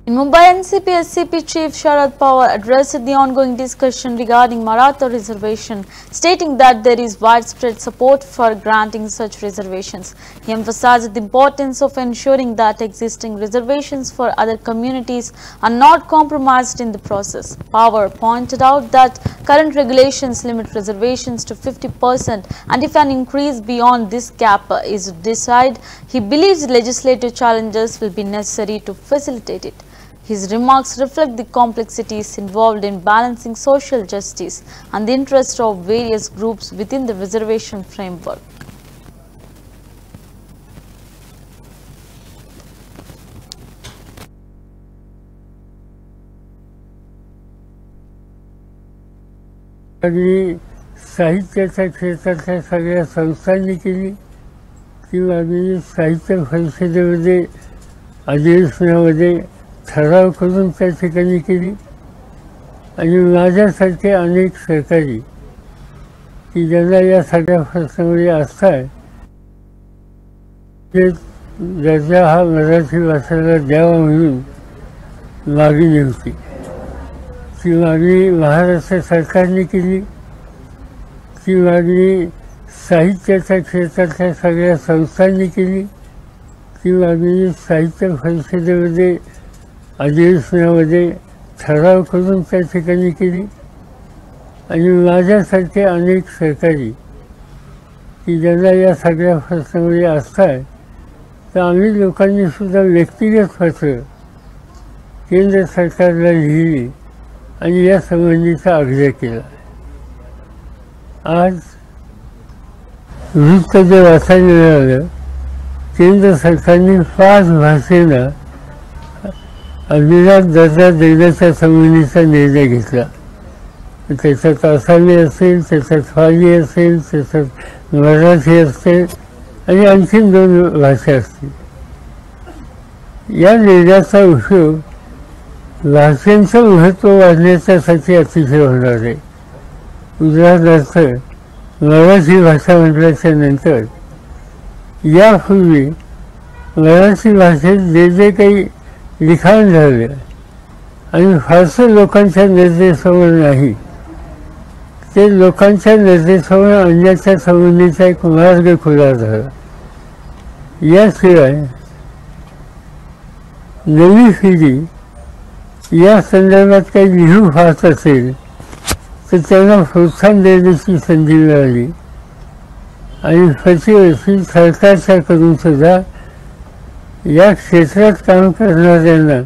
In Mumbai, NCP-SCP Chief Sharad Pawar addressed the ongoing discussion regarding Maratha reservation, stating that there is widespread support for granting such reservations. He emphasized the importance of ensuring that existing reservations for other communities are not compromised in the process. Pawar pointed out that current regulations limit reservations to 50%, and if an increase beyond this cap is decided, he believes legislative challenges will be necessary to facilitate it. His remarks reflect the complexities involved in balancing social justice and the interests of various groups within the reservation framework. साहित्याच्या क्षेत्रातल्या सगळ्या संस्थांनी केली किंवा साहित्य परिषदेमध्ये अधिवेशनामध्ये ठराव करून त्या ठिकाणी केली आणि माझ्यासारखे अनेक सहकारी की ज्यांना या सगळ्या प्रश्नामध्ये आस्था आहे ते दर्जा हा मराठी भाषेला द्यावा म्हणून मागणी होती. ती मागणी महाराष्ट्र सरकारने केली. ती मागणी साहित्याच्या क्षेत्रातल्या सगळ्या संस्थांनी केली. ती मागणी साहित्य परिषदेमध्ये अधिवेशनामध्ये ठराव करून त्या ठिकाणी केली आणि माझ्यासारखे अनेक सहकारी की ज्यांना या सगळ्या प्रश्नामध्ये आस्था आहे तर आम्ही लोकांनी सुद्धा व्यक्तिगत पत्र केंद्र सरकारला लिहिली आणि या संबंधीचा आग्रह केला. आज वृत्त जे वाचायला मिळालं केंद्र सरकारने 5 भाषेला अभिजात दर्जा देण्याच्या संबंधीचा निर्णय घेतला. त्याच्यात आसामी असेल, त्याच्यात फाळी असेल, त्याच्यात मराठी असेल आणि आणखीन 2 भाषा असतील. या निर्णयाचा उपयोग भाषांचं महत्त्व वाढण्याच्यासाठी अतिशय होणार आहे. उदाहरणार्थ मराठी भाषा म्हटल्याच्या नंतर यापूर्वी मराठी भाषेत जे काही लिखाण झालं आणि फारसं लोकांच्या निर्देशावर नाही ते लोकांच्या निर्देशावर आणण्याच्या संबंधीचा एक मार्ग खुला झाला. याशिवाय नवी पिढी या संदर्भात काही लिहू पाहत असेल तर त्यांना प्रोत्साहन देण्याची संधी मिळाली आणि प्रतिवर्षी सरकारच्या कडून सुद्धा या क्षेत्रात काम करणाऱ्यांना